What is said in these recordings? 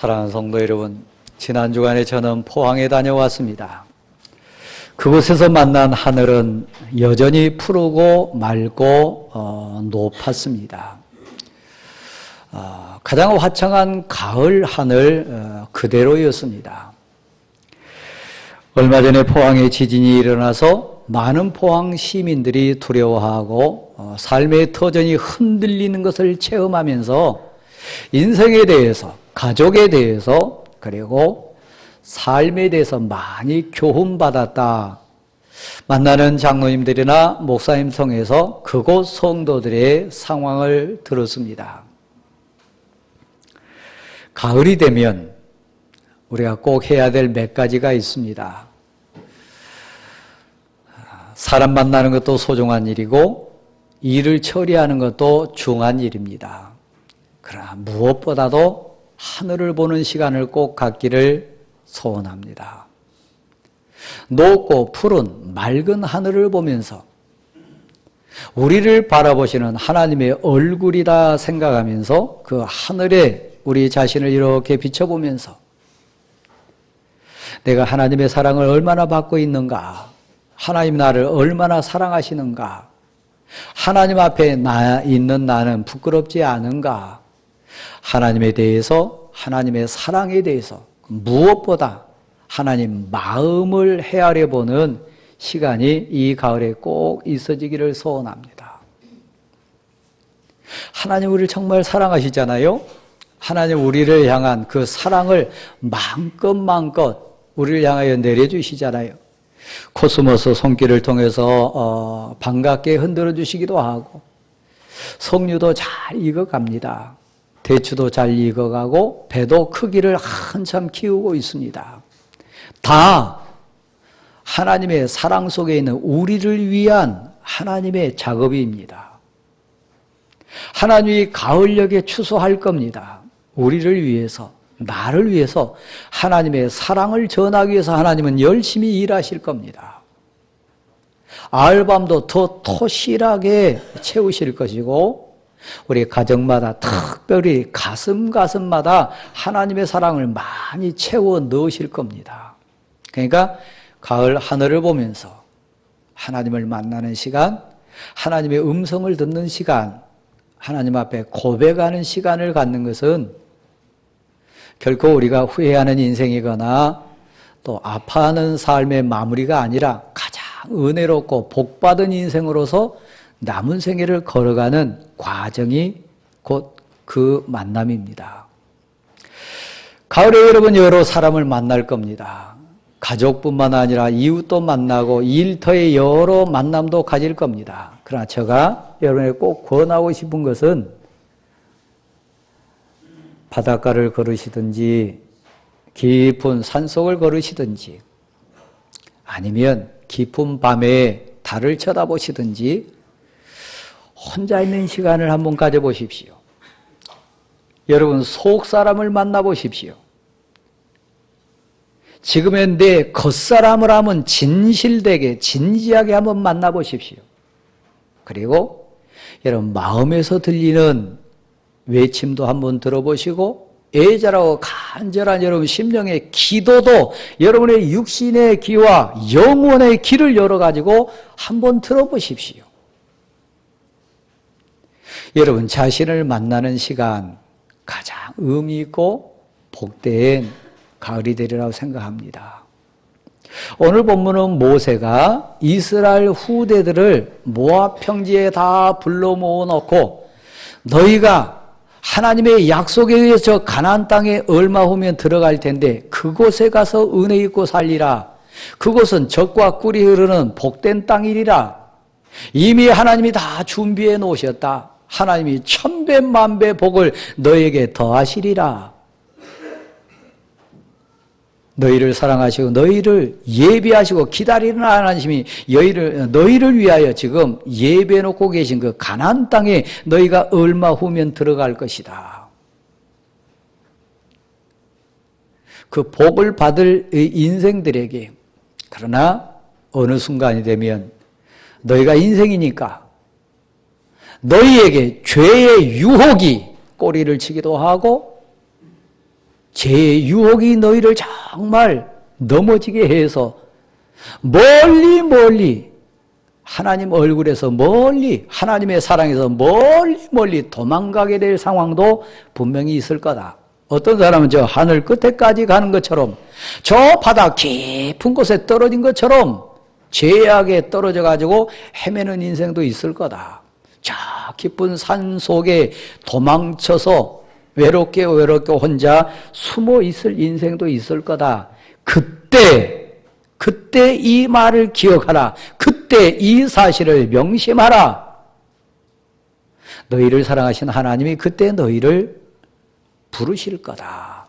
사랑하는 성도 여러분, 지난 주간에 저는 포항에 다녀왔습니다. 그곳에서 만난 하늘은 여전히 푸르고 맑고 높았습니다. 가장 화창한 가을 하늘 그대로였습니다. 얼마 전에 포항에 지진이 일어나서 많은 포항 시민들이 두려워하고 삶의 터전이 흔들리는 것을 체험하면서 인생에 대해서, 가족에 대해서, 그리고 삶에 대해서 많이 교훈받았다. 만나는 장로님들이나 목사님 통해서 그곳 성도들의 상황을 들었습니다. 가을이 되면 우리가 꼭 해야 될 몇 가지가 있습니다. 사람 만나는 것도 소중한 일이고 일을 처리하는 것도 중요한 일입니다. 그러나 무엇보다도 하늘을 보는 시간을 꼭 갖기를 소원합니다. 높고 푸른 맑은 하늘을 보면서 우리를 바라보시는 하나님의 얼굴이다 생각하면서 그 하늘에 우리 자신을 이렇게 비춰보면서 내가 하나님의 사랑을 얼마나 받고 있는가, 하나님 나를 얼마나 사랑하시는가, 하나님 앞에 있는 나는 부끄럽지 않은가, 하나님에 대해서, 하나님의 사랑에 대해서 무엇보다 하나님 마음을 헤아려 보는 시간이 이 가을에 꼭 있어지기를 소원합니다. 하나님 우리를 정말 사랑하시잖아요. 하나님 우리를 향한 그 사랑을 마음껏 우리를 향하여 내려주시잖아요. 코스모스 손길을 통해서 반갑게 흔들어 주시기도 하고, 석류도 잘 익어갑니다. 대추도 잘 익어가고 배도 크기를 한참 키우고 있습니다. 다 하나님의 사랑 속에 있는 우리를 위한 하나님의 작업입니다. 하나님이 가을녘에 추수할 겁니다. 우리를 위해서, 나를 위해서 하나님의 사랑을 전하기 위해서 하나님은 열심히 일하실 겁니다. 알밤도 더 토실하게 채우실 것이고, 우리 가정마다 특별히 가슴마다 하나님의 사랑을 많이 채워 넣으실 겁니다. 그러니까 가을 하늘을 보면서 하나님을 만나는 시간, 하나님의 음성을 듣는 시간, 하나님 앞에 고백하는 시간을 갖는 것은 결코 우리가 후회하는 인생이거나 또 아파하는 삶의 마무리가 아니라 가장 은혜롭고 복받은 인생으로서 남은 생애를 걸어가는 과정이 곧 그 만남입니다. 가을에 여러분 여러 사람을 만날 겁니다. 가족뿐만 아니라 이웃도 만나고 일터의 여러 만남도 가질 겁니다. 그러나 제가 여러분에게 꼭 권하고 싶은 것은 바닷가를 걸으시든지 깊은 산속을 걸으시든지 아니면 깊은 밤에 달을 쳐다보시든지 혼자 있는 시간을 한번 가져보십시오. 여러분 속 사람을 만나보십시오. 지금의 내 겉사람을 한번 진실되게 진지하게 한번 만나보십시오. 그리고 여러분 마음에서 들리는 외침도 한번 들어보시고 애절하고 간절한 여러분 심령의 기도도 여러분의 육신의 귀와 영혼의 귀를 열어가지고 한번 들어보십시오. 여러분 자신을 만나는 시간 가장 의미 있고 복된 가을이 되리라고 생각합니다. 오늘 본문은 모세가 이스라엘 후대들을 모압 평지에 다 불러 모아놓고 너희가 하나님의 약속에 의해서 가나안 땅에 얼마 후면 들어갈 텐데 그곳에 가서 은혜 있고 살리라. 그곳은 젖과 꿀이 흐르는 복된 땅이리라. 이미 하나님이 다 준비해 놓으셨다. 하나님이 천배 만배 복을 너에게 더하시리라. 너희를 사랑하시고 너희를 예비하시고 기다리는 하나님이 너희를 위하여 지금 예배해 놓고 계신 그 가나안 땅에 너희가 얼마 후면 들어갈 것이다. 그 복을 받을 인생들에게 그러나 어느 순간이 되면 너희가 인생이니까 너희에게 죄의 유혹이 꼬리를 치기도 하고 죄의 유혹이 너희를 정말 넘어지게 해서 멀리 멀리 하나님 얼굴에서 멀리 하나님의 사랑에서 멀리 도망가게 될 상황도 분명히 있을 거다. 어떤 사람은 저 하늘 끝에까지 가는 것처럼 저 바다 깊은 곳에 떨어진 것처럼 죄악에 떨어져 가지고 헤매는 인생도 있을 거다. 저 깊은 산 속에 도망쳐서 외롭게 혼자 숨어 있을 인생도 있을 거다. 그때 이 말을 기억하라. 그때 이 사실을 명심하라. 너희를 사랑하신 하나님이 그때 너희를 부르실 거다.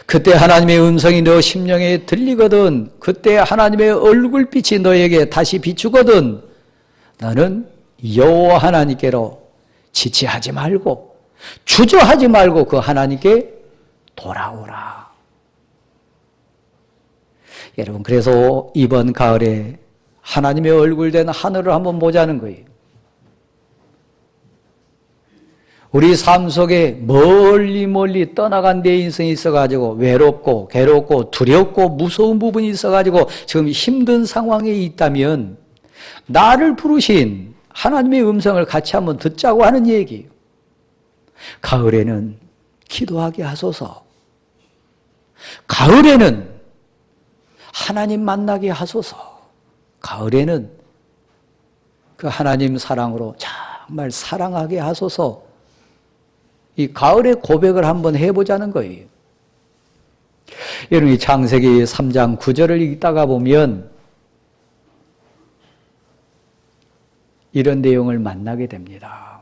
그때 하나님의 음성이 너 심령에 들리거든, 그때 하나님의 얼굴빛이 너에게 다시 비추거든, 너는 여호와 하나님께로 지체하지 말고 주저하지 말고 그 하나님께 돌아오라. 여러분, 그래서 이번 가을에 하나님의 얼굴 된 하늘을 한번 보자는 거예요. 우리 삶 속에 멀리 떠나간 내 인생이 있어가지고 외롭고 괴롭고 두렵고 무서운 부분이 있어가지고 지금 힘든 상황에 있다면 나를 부르신 하나님의 음성을 같이 한번 듣자고 하는 얘기예요. 가을에는 기도하게 하소서. 가을에는 하나님 만나게 하소서. 가을에는 그 하나님 사랑으로 정말 사랑하게 하소서. 이 가을의 고백을 한번 해보자는 거예요. 여러분, 이 창세기 3장 9절을 읽다가 보면 이런 내용을 만나게 됩니다.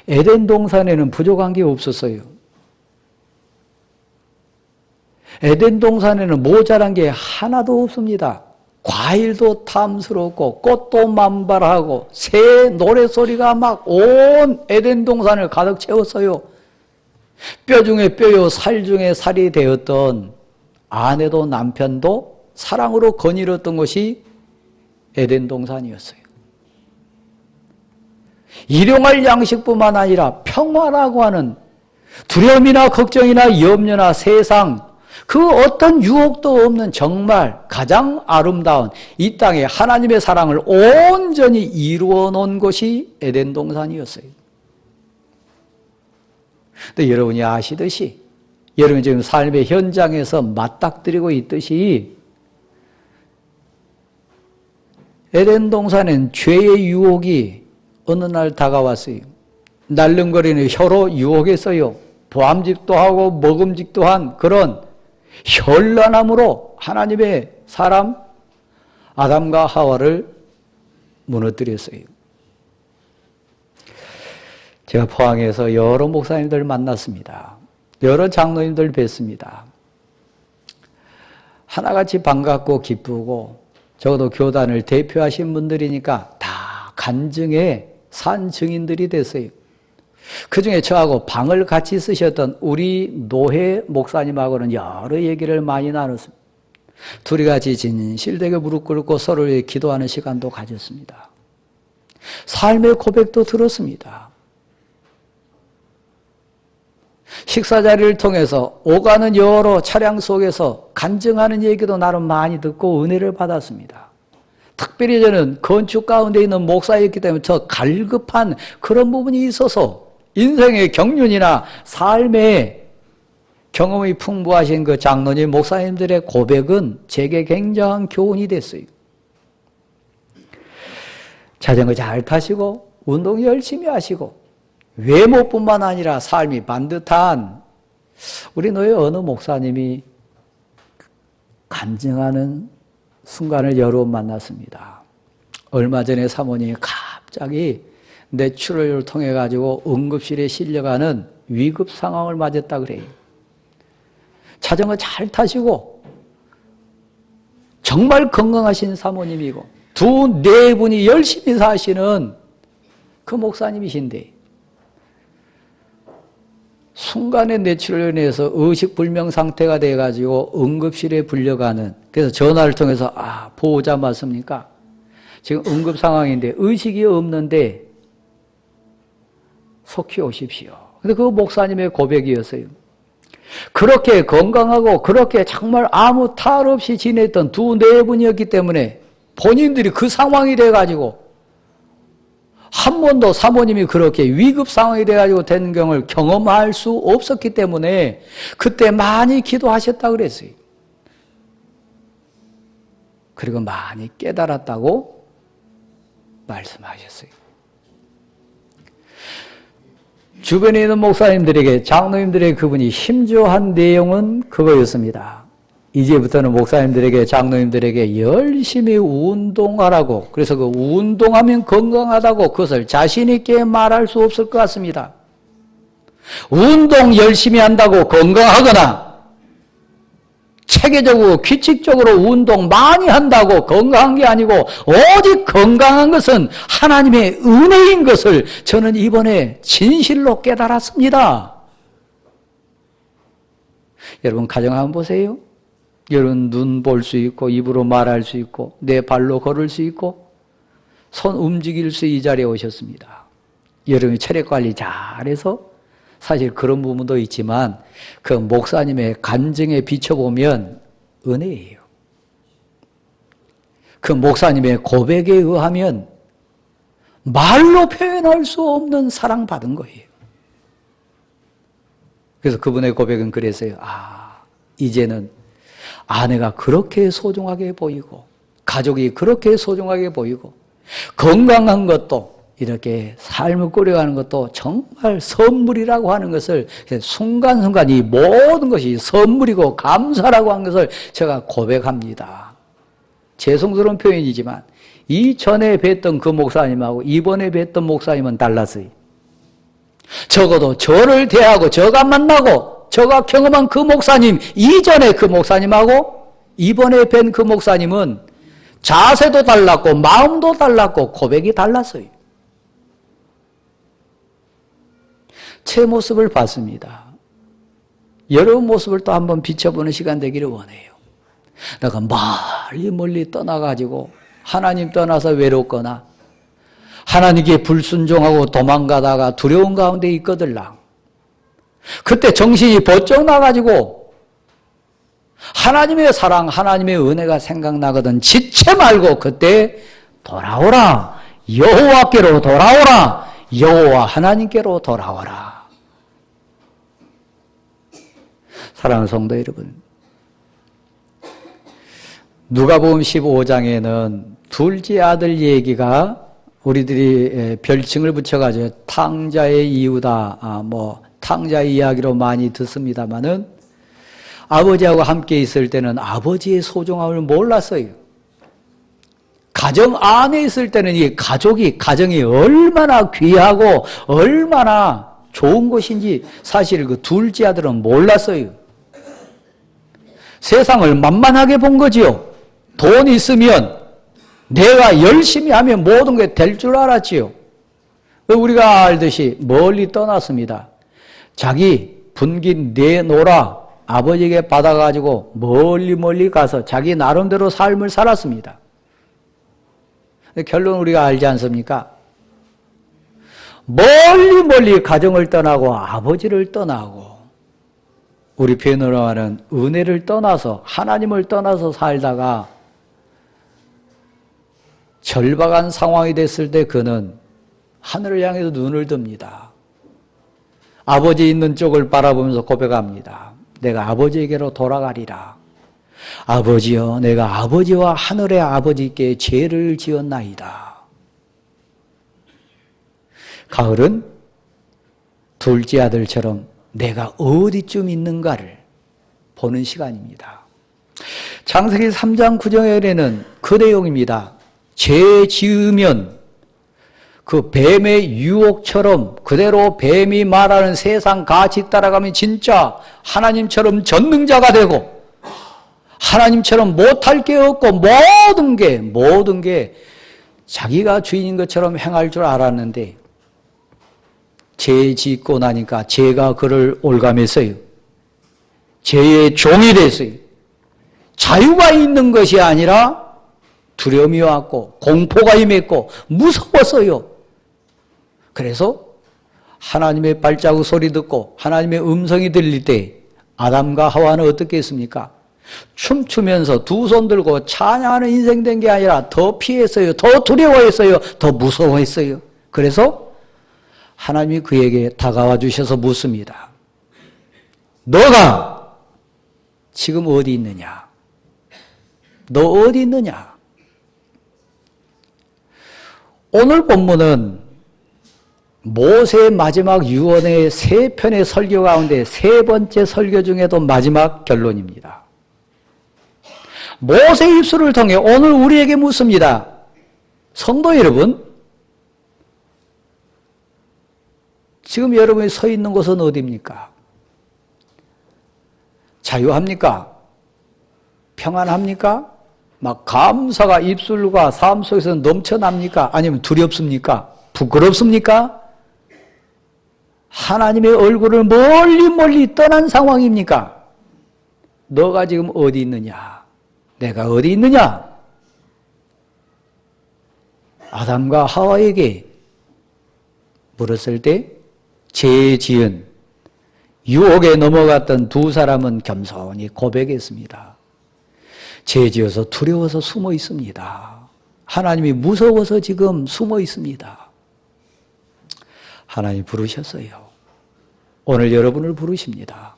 에덴 동산에는 부족한 게 없었어요. 에덴 동산에는 모자란 게 하나도 없습니다. 과일도 탐스럽고 꽃도 만발하고 새 노래소리가 막 온 에덴 동산을 가득 채웠어요. 뼈 중에 뼈요 살 중에 살이 되었던 아내도 남편도 사랑으로 거닐었던 것이 에덴 동산이었어요. 일용할 양식뿐만 아니라 평화라고 하는 두려움이나 걱정이나 염려나 세상 그 어떤 유혹도 없는 정말 가장 아름다운 이 땅에 하나님의 사랑을 온전히 이루어 놓은 곳이 에덴 동산이었어요. 근데 여러분이 아시듯이 여러분이 지금 삶의 현장에서 맞닥뜨리고 있듯이 에덴 동산엔 죄의 유혹이 어느 날 다가왔어요. 날름거리는 혀로 유혹했어요. 보암직도 하고 먹음직도 한 그런 현란함으로 하나님의 사람 아담과 하와를 무너뜨렸어요. 제가 포항에서 여러 목사님들 만났습니다. 여러 장로님들 뵀습니다. 하나같이 반갑고 기쁘고 적어도 교단을 대표하신 분들이니까 다 간증에 산 증인들이 됐어요. 그 중에 저하고 방을 같이 쓰셨던 우리 노회 목사님하고는 여러 얘기를 많이 나눴습니다. 둘이 같이 진실되게 무릎 꿇고 서로를 위해 기도하는 시간도 가졌습니다. 삶의 고백도 들었습니다. 식사 자리를 통해서 오가는 여러 차량 속에서 간증하는 얘기도 나름 많이 듣고 은혜를 받았습니다. 특별히 저는 건축 가운데 있는 목사였기 때문에 더 갈급한 그런 부분이 있어서 인생의 경륜이나 삶의 경험이 풍부하신 그 장로님, 목사님들의 고백은 제게 굉장한 교훈이 됐어요. 자전거 잘 타시고 운동 열심히 하시고 외모뿐만 아니라 삶이 반듯한 우리 노예 어느 목사님이 간증하는 순간을 여러 번 만났습니다. 얼마 전에 사모님이 갑자기 뇌출혈을 통해 가지고 응급실에 실려가는 위급 상황을 맞았다 그래요. 자전거 잘 타시고 정말 건강하신 사모님이고 네 분이 열심히 사시는 그 목사님이신데 순간에 뇌출혈로 인해서 의식불명 상태가 돼가지고 응급실에 불려가는, 그래서 전화를 통해서 보호자 맞습니까? 지금 응급 상황인데 의식이 없는데 속히 오십시오. 근데 그 목사님의 고백이었어요. 그렇게 건강하고 그렇게 정말 아무 탈 없이 지냈던 두 네 분이었기 때문에 본인들이 그 상황이 돼가지고 한 번도 사모님이 그렇게 위급 상황이 돼가지고 된 경우를 경험할 수 없었기 때문에 그때 많이 기도하셨다 그랬어요. 그리고 많이 깨달았다고 말씀하셨어요. 주변에 있는 목사님들에게, 장로님들에게 그분이 힘줘한 내용은 그거였습니다. 이제부터는 목사님들에게, 장로님들에게 열심히 운동하라고, 그래서 그 운동하면 건강하다고 그것을 자신 있게 말할 수 없을 것 같습니다. 운동 열심히 한다고 건강하거나 체계적으로 규칙적으로 운동 많이 한다고 건강한 게 아니고 오직 건강한 것은 하나님의 은혜인 것을 저는 이번에 진실로 깨달았습니다. 여러분 가정 한번 보세요. 여러분 눈 볼 수 있고 입으로 말할 수 있고 내 발로 걸을 수 있고 손 움직일 수 이 자리에 오셨습니다. 여러분이 체력 관리 잘해서 사실 그런 부분도 있지만 그 목사님의 간증에 비춰보면 은혜예요. 그 목사님의 고백에 의하면 말로 표현할 수 없는 사랑받은 거예요. 그래서 그분의 고백은 그랬어요. 이제는 아내가 그렇게 소중하게 보이고 가족이 그렇게 소중하게 보이고 건강한 것도 이렇게 삶을 꾸려가는 것도 정말 선물이라고 하는 것을 순간순간 이 모든 것이 선물이고 감사라고 하는 것을 제가 고백합니다. 죄송스러운 표현이지만 이전에 뵀던 그 목사님하고 이번에 뵀던 목사님은 달랐어요. 적어도 저를 대하고 저가 만나고 저가 경험한 그 목사님, 이전에 그 목사님하고 이번에 뵌 그 목사님은 자세도 달랐고 마음도 달랐고 고백이 달랐어요. 제 모습을 봤습니다. 여러분 모습을 또 한번 비춰보는 시간 되기를 원해요. 내가 멀리 떠나가지고 하나님 떠나서 외롭거나 하나님께 불순종하고 도망가다가 두려운 가운데 있거들랑 그때 정신이 번쩍 나가지고 하나님의 사랑, 하나님의 은혜가 생각나거든 지체 말고 그때 돌아오라. 여호와께로 돌아오라. 여호와 하나님께로 돌아오라. 사랑하는 성도 여러분, 누가복음 15장에는 둘째 아들 얘기가 우리들이 별칭을 붙여가지고 탕자의 이유다, 탕자의 이야기로 많이 듣습니다마는 아버지하고 함께 있을 때는 아버지의 소중함을 몰랐어요. 가정 안에 있을 때는 이 가정이 얼마나 귀하고 얼마나 좋은 것인지 사실 그 둘째 아들은 몰랐어요. 세상을 만만하게 본 거지요. 돈 있으면 내가 열심히 하면 모든 게 될 줄 알았지요. 우리가 알듯이 멀리 떠났습니다. 자기 분깃 내놓으라 아버지에게 받아가지고 멀리 가서 자기 나름대로 삶을 살았습니다. 결론 우리가 알지 않습니까? 멀리 가정을 떠나고 아버지를 떠나고 우리 표현으로 하는 은혜를 떠나서 하나님을 떠나서 살다가 절박한 상황이 됐을 때 그는 하늘을 향해서 눈을 듭니다. 아버지 있는 쪽을 바라보면서 고백합니다. 내가 아버지에게로 돌아가리라. 아버지여, 내가 아버지와 하늘의 아버지께 죄를 지었나이다. 가을은 둘째 아들처럼 내가 어디쯤 있는가를 보는 시간입니다. 창세기 3장 9절에는 그 내용입니다. 죄 지으면 그 뱀의 유혹처럼 그대로 뱀이 말하는 세상 가치 따라가면 진짜 하나님처럼 전능자가 되고 하나님처럼 못할 게 없고 모든 게 자기가 주인인 것처럼 행할 줄 알았는데 죄 짓고 나니까 죄가 그를 올가맸어요. 죄의 종이 됐어요. 자유가 있는 것이 아니라 두려움이 왔고 공포가 임했고 무서웠어요. 그래서 하나님의 발자국 소리 듣고 하나님의 음성이 들릴 때 아담과 하와는 어떻게 했습니까? 춤추면서 두 손 들고 찬양하는 인생 된 게 아니라 더 피했어요. 더 두려워했어요. 더 무서워했어요. 그래서 하나님이 그에게 다가와 주셔서 묻습니다. 너가 지금 어디 있느냐? 너 어디 있느냐? 오늘 본문은 모세의 마지막 유언의 3편의 설교 가운데 3번째 설교 중에도 마지막 결론입니다. 모세의 입술을 통해 오늘 우리에게 묻습니다. 성도 여러분, 지금 여러분이 서 있는 곳은 어디입니까? 자유합니까? 평안합니까? 막 감사가 입술과 삶 속에서 넘쳐납니까? 아니면 두렵습니까? 부끄럽습니까? 하나님의 얼굴을 멀리 떠난 상황입니까? 너가 지금 어디 있느냐? 내가 어디 있느냐? 아담과 하와에게 물었을 때 죄 지은 유혹에 넘어갔던 두 사람은 겸손히 고백했습니다. 죄 지어서 두려워서 숨어 있습니다. 하나님이 무서워서 지금 숨어 있습니다. 하나님이 부르셨어요. 오늘 여러분을 부르십니다.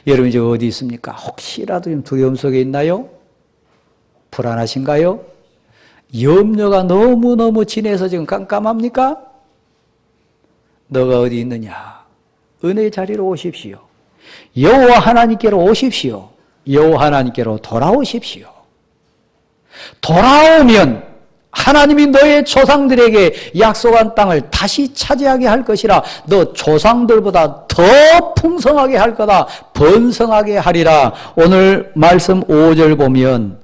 여러분 이제 어디 있습니까? 혹시라도 좀 두려움 속에 있나요? 불안하신가요? 염려가 너무너무 진해서 지금 깜깜합니까? 너가 어디 있느냐? 은혜의 자리로 오십시오. 여호와 하나님께로 오십시오. 여호와 하나님께로 돌아오십시오. 돌아오면 하나님이 너의 조상들에게 약속한 땅을 다시 차지하게 할 것이라. 너 조상들보다 더 풍성하게 할 거다. 번성하게 하리라. 오늘 말씀 5절 보면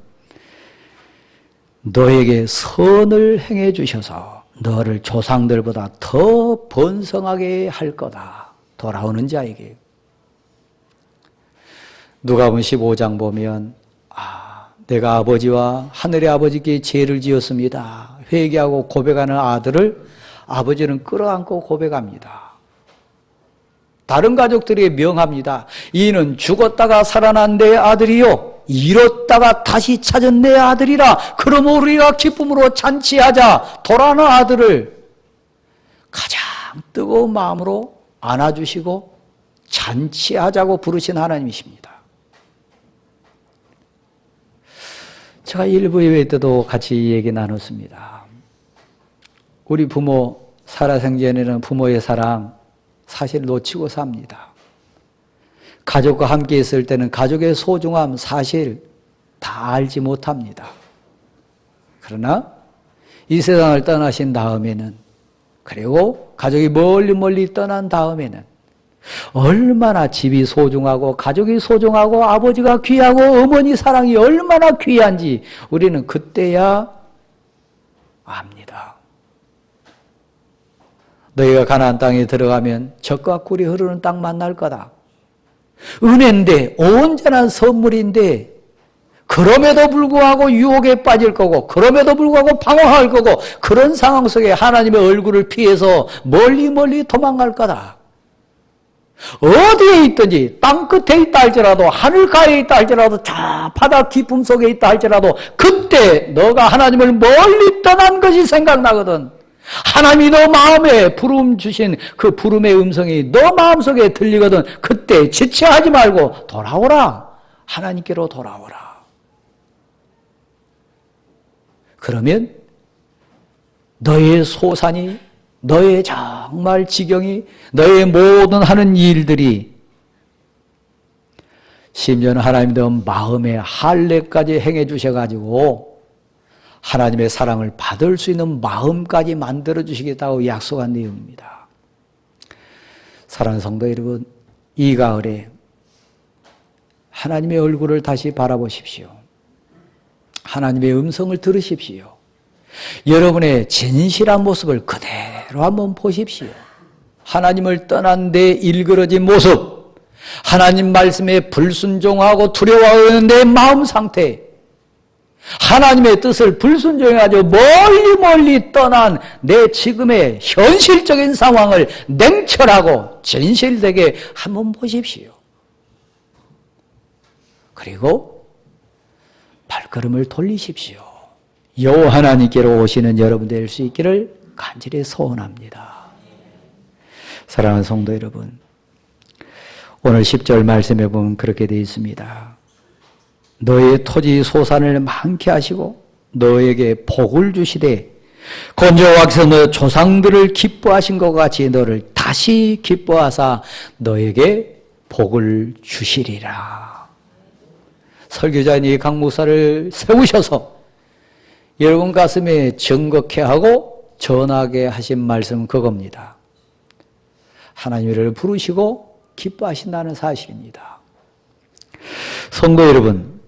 너에게 선을 행해 주셔서 너를 조상들보다 더 번성하게 할 거다. 돌아오는 자에게. 누가복음 15장 보면 내가 아버지와 하늘의 아버지께 죄를 지었습니다. 회개하고 고백하는 아들을 아버지는 끌어안고 고백합니다. 다른 가족들에게 명합니다. 이는 죽었다가 살아난 내 아들이요 잃었다가 다시 찾은 내 아들이라. 그러므로 우리가 기쁨으로 잔치하자. 돌아오는 아들을 가장 뜨거운 마음으로 안아주시고 잔치하자고 부르신 하나님이십니다. 제가 일부 예배 때도 같이 얘기 나눴습니다. 우리 부모 살아생전에는 부모의 사랑 사실 놓치고 삽니다. 가족과 함께 있을 때는 가족의 소중함 사실 다 알지 못합니다. 그러나 이 세상을 떠나신 다음에는, 그리고 가족이 멀리 떠난 다음에는 얼마나 집이 소중하고 가족이 소중하고 아버지가 귀하고 어머니 사랑이 얼마나 귀한지 우리는 그때야 압니다. 너희가 가나안 땅에 들어가면 젖과 꿀이 흐르는 땅 만날 거다. 은혜인데 온전한 선물인데 그럼에도 불구하고 유혹에 빠질 거고 그럼에도 불구하고 방황할 거고 그런 상황 속에 하나님의 얼굴을 피해서 멀리 도망갈 거다. 어디에 있든지 땅끝에 있다 할지라도 하늘가에 있다 할지라도 저 바다 깊음 속에 있다 할지라도 그때 너가 하나님을 멀리 떠난 것이 생각나거든. 하나님이 너 마음에 부름 주신 그 부름의 음성이 너 마음속에 들리거든. 그때 지체하지 말고 돌아오라. 하나님께로 돌아오라. 그러면 너의 소산이, 너의 정말 지경이, 너의 모든 하는 일들이, 심지어는 하나님도 마음의 할례까지 행해 주셔가지고 하나님의 사랑을 받을 수 있는 마음까지 만들어 주시겠다고 약속한 내용입니다. 사랑하는 성도 여러분, 이 가을에 하나님의 얼굴을 다시 바라보십시오. 하나님의 음성을 들으십시오. 여러분의 진실한 모습을 그대로 한번 보십시오. 하나님을 떠난 데 일그러진 모습, 하나님 말씀에 불순종하고 두려워하는 내 마음 상태, 하나님의 뜻을 불순종해가지고 멀리 떠난 내 지금의 현실적인 상황을 냉철하고 진실되게 한번 보십시오. 그리고 발걸음을 돌리십시오. 여호와 하나님께로 오시는 여러분 될 수 있기를 간절히 소원합니다. 사랑하는 성도 여러분, 오늘 10절 말씀에 보면 그렇게 되어 있습니다. 너의 토지 소산을 많게 하시고 너에게 복을 주시되 건조하셔서 너 조상들을 기뻐하신 것 같이 너를 다시 기뻐하사 너에게 복을 주시리라. 설교자인 이 강 목사를 세우셔서 여러분 가슴에 정곡해 하고 전하게 하신 말씀은 그겁니다. 하나님을 부르시고 기뻐하신다는 사실입니다. 성도 여러분,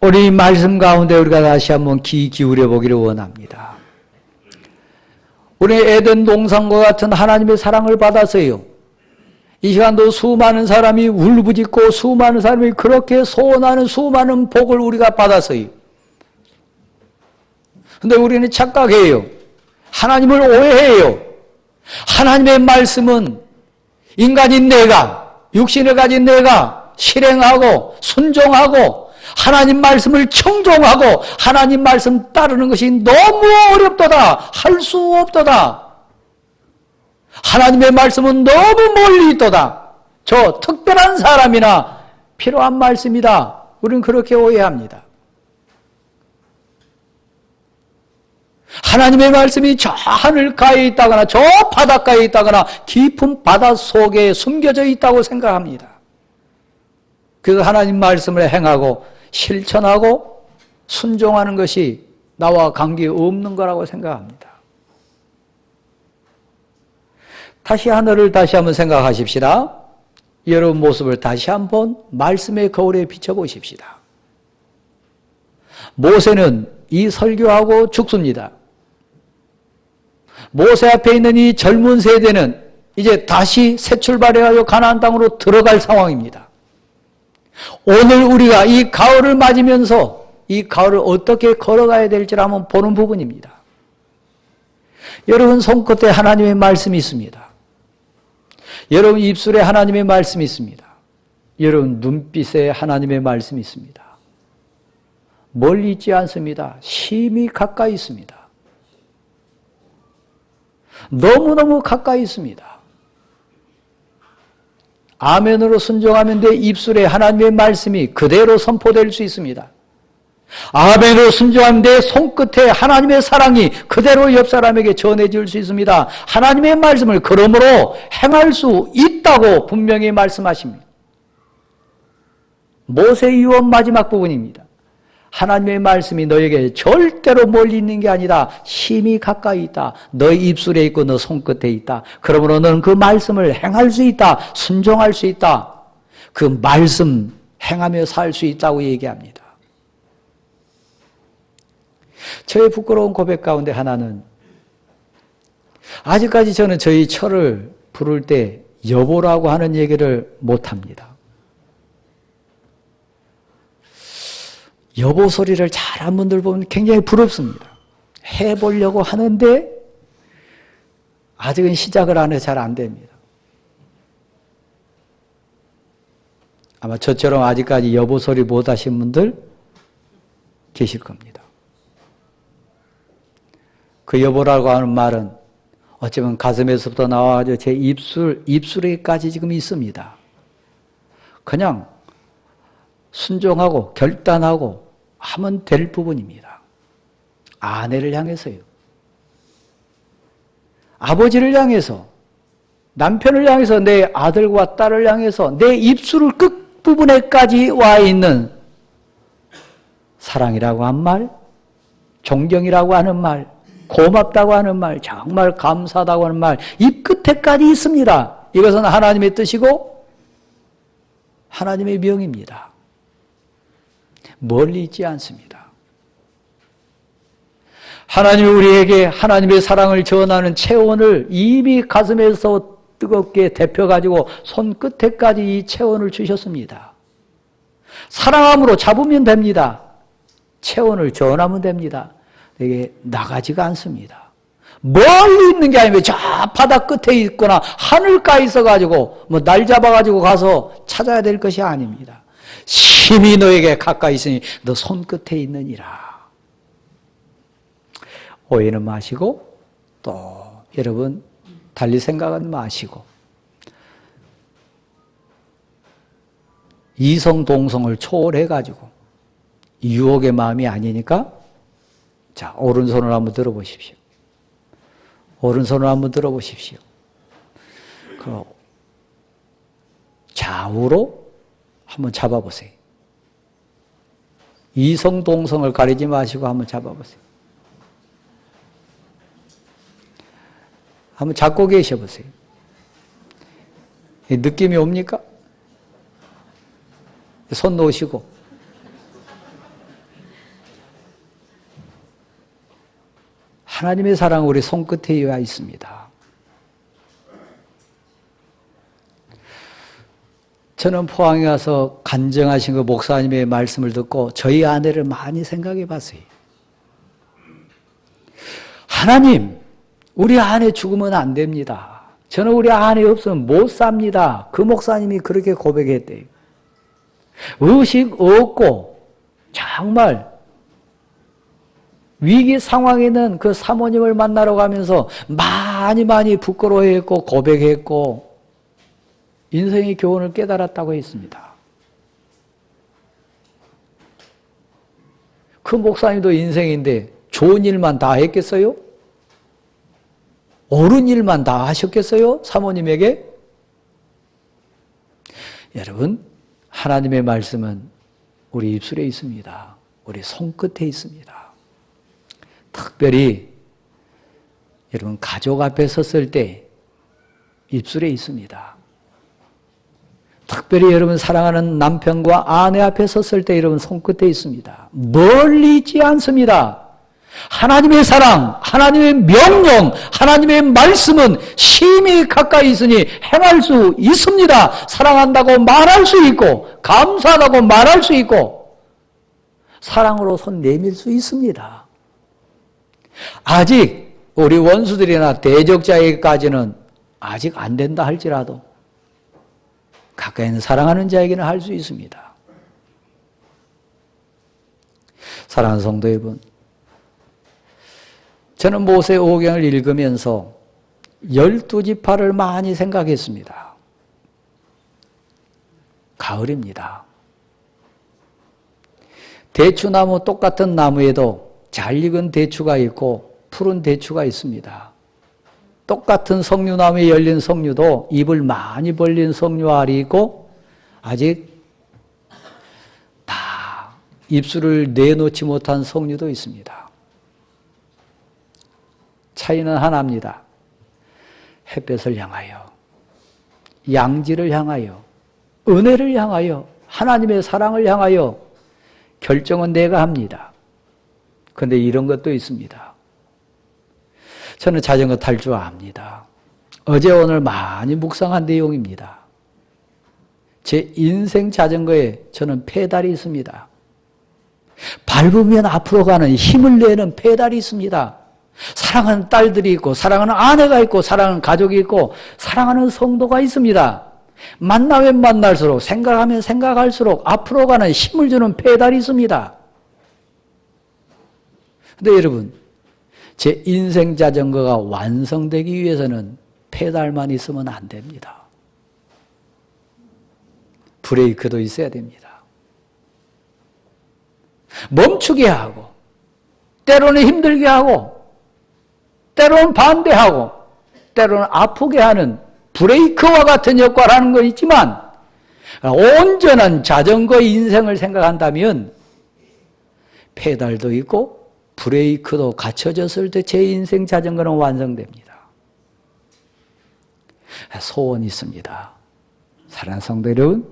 우리 말씀 가운데 우리가 다시 한번 귀 기울여 보기를 원합니다. 우리 에덴 동산과 같은 하나님의 사랑을 받아서요, 이 시간도 수많은 사람이 울부짖고 수많은 사람이 그렇게 소원하는 수많은 복을 우리가 받았어요. 근데 우리는 착각해요. 하나님을 오해해요. 하나님의 말씀은 인간인 내가, 육신을 가진 내가 실행하고 순종하고 하나님 말씀을 청종하고 하나님 말씀 따르는 것이 너무 어렵도다. 할 수 없도다. 하나님의 말씀은 너무 멀리 있도다. 저 특별한 사람이나 필요한 말씀이다. 우리는 그렇게 오해합니다. 하나님의 말씀이 저 하늘가에 있다거나 저 바닷가에 있다거나 깊은 바다 속에 숨겨져 있다고 생각합니다. 그래서 하나님 말씀을 행하고 실천하고 순종하는 것이 나와 관계없는 거라고 생각합니다. 다시 하늘을 다시 한번 생각하십시다. 여러분 모습을 다시 한번 말씀의 거울에 비춰보십시다. 모세는 이 설교하고 죽습니다. 모세 앞에 있는 이 젊은 세대는 이제 다시 새 출발해가지고 가나안 땅으로 들어갈 상황입니다. 오늘 우리가 이 가을을 맞으면서 이 가을을 어떻게 걸어가야 될지를 한번 보는 부분입니다. 여러분 손끝에 하나님의 말씀이 있습니다. 여러분 입술에 하나님의 말씀이 있습니다. 여러분 눈빛에 하나님의 말씀이 있습니다. 멀리 있지 않습니다. 심히 가까이 있습니다. 너무너무 가까이 있습니다. 아멘으로 순종하면 내 입술에 하나님의 말씀이 그대로 선포될 수 있습니다. 아멘으로 순종하면 내 손끝에 하나님의 사랑이 그대로 옆 사람에게 전해질 수 있습니다. 하나님의 말씀을 그러므로 행할 수 있다고 분명히 말씀하십니다. 모세 유언 마지막 부분입니다. 하나님의 말씀이 너에게 절대로 멀리 있는 게 아니다. 심히 가까이 있다. 너의 입술에 있고 너 손끝에 있다. 그러므로 너는 그 말씀을 행할 수 있다. 순종할 수 있다. 그 말씀 행하며 살 수 있다고 얘기합니다. 저의 부끄러운 고백 가운데 하나는 아직까지 저는 저희 처를 부를 때 여보라고 하는 얘기를 못합니다. 여보 소리를 잘한 분들 보면 굉장히 부럽습니다. 해보려고 하는데 아직은 시작을 안 해서 잘 안 됩니다. 아마 저처럼 아직까지 여보 소리 못 하신 분들 계실 겁니다. 그 여보라고 하는 말은 어쩌면 가슴에서부터 나와가지고 제 입술에까지 지금 있습니다. 그냥 순종하고 결단하고 하면 될 부분입니다. 아내를 향해서요. 아버지를 향해서, 남편을 향해서, 내 아들과 딸을 향해서 내 입술 끝부분에까지 와 있는 사랑이라고 한 말, 존경이라고 하는 말, 고맙다고 하는 말, 정말 감사하다고 하는 말, 입 끝에까지 있습니다. 이것은 하나님의 뜻이고 하나님의 명입니다. 멀리 있지 않습니다. 하나님이 우리에게 하나님의 사랑을 전하는 체온을 이미 가슴에서 뜨겁게 데펴가지고 손끝에까지 이 체온을 주셨습니다. 사랑함으로 잡으면 됩니다. 체온을 전하면 됩니다. 이게 나가지가 않습니다. 멀리 있는 게 아니면 저 바다 끝에 있거나 하늘가에 있어가지고 뭐 날 잡아가지고 가서 찾아야 될 것이 아닙니다. 심히 너에게 가까이 있으니 너 손끝에 있느니라. 오해는 마시고 또 여러분 달리 생각은 마시고 이성 동성을 초월해가지고 유혹의 마음이 아니니까 자 오른손을 한번 들어보십시오. 오른손을 한번 들어보십시오. 그 좌우로 한번 잡아보세요. 이성 동성을 가리지 마시고 한번 잡아보세요. 한번 잡고 계셔보세요. 느낌이 옵니까? 손 놓으시고 하나님의 사랑은 우리 손끝에 와 있습니다. 저는 포항에 가서 간증하신 그 목사님의 말씀을 듣고 저희 아내를 많이 생각해 봤어요. 하나님, 우리 아내 죽으면 안 됩니다. 저는 우리 아내 없으면 못 삽니다. 그 목사님이 그렇게 고백했대요. 의식 없고 정말 위기 상황에는 그 사모님을 만나러 가면서 많이 부끄러워했고 고백했고 인생의 교훈을 깨달았다고 했습니다. 그 목사님도 인생인데 좋은 일만 다 했겠어요? 옳은 일만 다 하셨겠어요? 사모님에게? 여러분, 하나님의 말씀은 우리 입술에 있습니다. 우리 손끝에 있습니다. 특별히 여러분 가족 앞에 섰을 때 입술에 있습니다. 특별히 여러분 사랑하는 남편과 아내 앞에 섰을 때 여러분 손끝에 있습니다. 멀리 있지 않습니다. 하나님의 사랑, 하나님의 명령, 하나님의 말씀은 심히 가까이 있으니 행할 수 있습니다. 사랑한다고 말할 수 있고 감사하다고 말할 수 있고 사랑으로 손 내밀 수 있습니다. 아직 우리 원수들이나 대적자에게까지는 아직 안 된다 할지라도 가까이 있는 사랑하는 자에게는 할 수 있습니다. 사랑하는 성도 여러분, 저는 모세오경을 읽으면서 12지파를 많이 생각했습니다. 가을입니다. 대추나무 똑같은 나무에도 잘 익은 대추가 있고 푸른 대추가 있습니다. 똑같은 석류나무에 열린 석류도 잎을 많이 벌린 석류알이 있고 아직 다 잎술을 내놓지 못한 석류도 있습니다. 차이는 하나입니다. 햇볕을 향하여, 양지를 향하여, 은혜를 향하여, 하나님의 사랑을 향하여 결정은 내가 합니다. 그런데 이런 것도 있습니다. 저는 자전거 탈 줄 압니다. 어제 오늘 많이 묵상한 내용입니다. 제 인생 자전거에 저는 페달이 있습니다. 밟으면 앞으로 가는 힘을 내는 페달이 있습니다. 사랑하는 딸들이 있고 사랑하는 아내가 있고 사랑하는 가족이 있고 사랑하는 성도가 있습니다. 만나면 만날수록 생각하면 생각할수록 앞으로 가는 힘을 주는 페달이 있습니다. 근데 여러분, 제 인생 자전거가 완성되기 위해서는 페달만 있으면 안 됩니다. 브레이크도 있어야 됩니다. 멈추게 하고, 때로는 힘들게 하고, 때로는 반대하고, 때로는 아프게 하는 브레이크와 같은 역할을 하는 거 있지만, 온전한 자전거 인생을 생각한다면, 페달도 있고, 브레이크도 갖춰졌을 때 제 인생 자전거는 완성됩니다. 소원이 있습니다. 사랑하는 성도 여러분,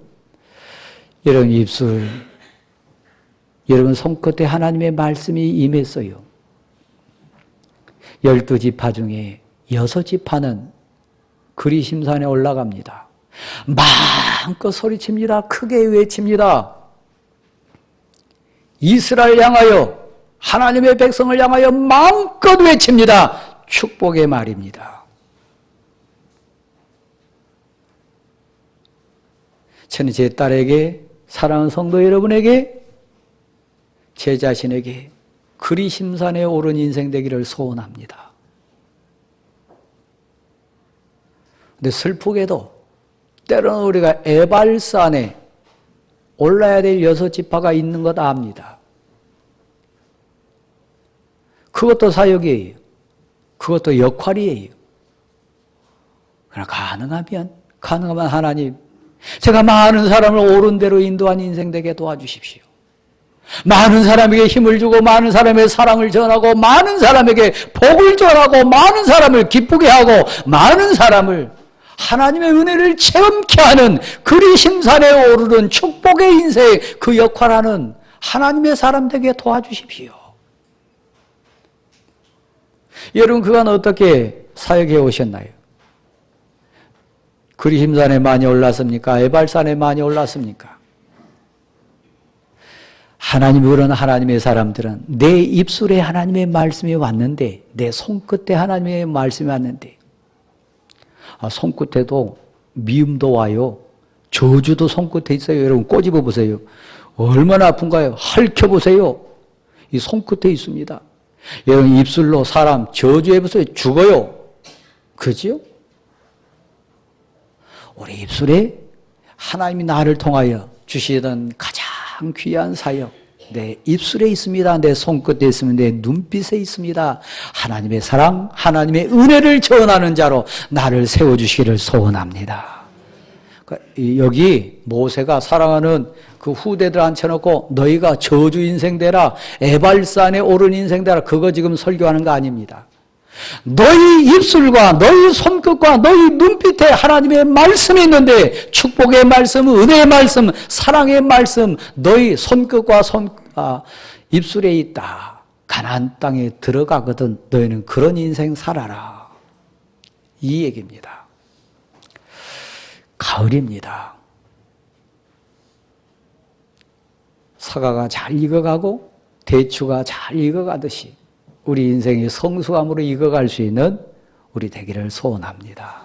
여러분 입술, 여러분 손끝에 하나님의 말씀이 임했어요. 12지파 중에 6지파는 그리심산에 올라갑니다. 마음껏 소리칩니다. 크게 외칩니다. 이스라엘 향하여 하나님의 백성을 향하여 마음껏 외칩니다. 축복의 말입니다. 저는 제 딸에게, 사랑하는 성도 여러분에게, 제 자신에게 그리 심산에 오른 인생 되기를 소원합니다. 근데 슬프게도 때로는 우리가 에발산에 올라야 될 6지파가 있는 것 압니다. 그것도 사역이에요. 그것도 역할이에요. 그러나 가능하면 하나님, 제가 많은 사람을 옳은 대로 인도한 인생 되게 도와주십시오. 많은 사람에게 힘을 주고 많은 사람의 사랑을 전하고 많은 사람에게 복을 전하고 많은 사람을 기쁘게 하고 많은 사람을 하나님의 은혜를 체험케 하는 그리 심산에 오르는 축복의 인생, 그 역할하는 하나님의 사람 되게 도와주십시오. 여러분, 그간 어떻게 사역해 오셨나요? 그리 심산에 많이 올랐습니까? 에발산에 많이 올랐습니까? 하나님이 그런 하나님의 사람들은 내 입술에 하나님의 말씀이 왔는데, 내 손끝에 하나님의 말씀이 왔는데, 손끝에도 미움도 와요. 저주도 손끝에 있어요. 여러분 꼬집어 보세요. 얼마나 아픈가요? 핥혀보세요. 이 손끝에 있습니다. 여러분 입술로 사람 저주해 보세요. 죽어요. 그지요? 우리 입술에 하나님이 나를 통하여 주시던 가장 귀한 사역, 내 입술에 있습니다. 내 손끝에 있습니다. 내 눈빛에 있습니다. 하나님의 사랑, 하나님의 은혜를 전하는 자로 나를 세워주시기를 소원합니다. 여기 모세가 사랑하는 그 후대들 앉혀놓고 너희가 저주 인생 되라, 에발산에 오른 인생 되라, 그거 지금 설교하는 거 아닙니다. 너희 입술과 너희 손끝과 너희 눈빛에 하나님의 말씀이 있는데, 축복의 말씀, 은혜의 말씀, 사랑의 말씀 너희 손끝과 입술에 있다. 가나안 땅에 들어가거든 너희는 그런 인생 살아라. 이 얘기입니다. 가을입니다. 사과가 잘 익어가고 대추가 잘 익어가듯이 우리 인생이 성숙함으로 익어갈 수 있는 우리 되기를 소원합니다.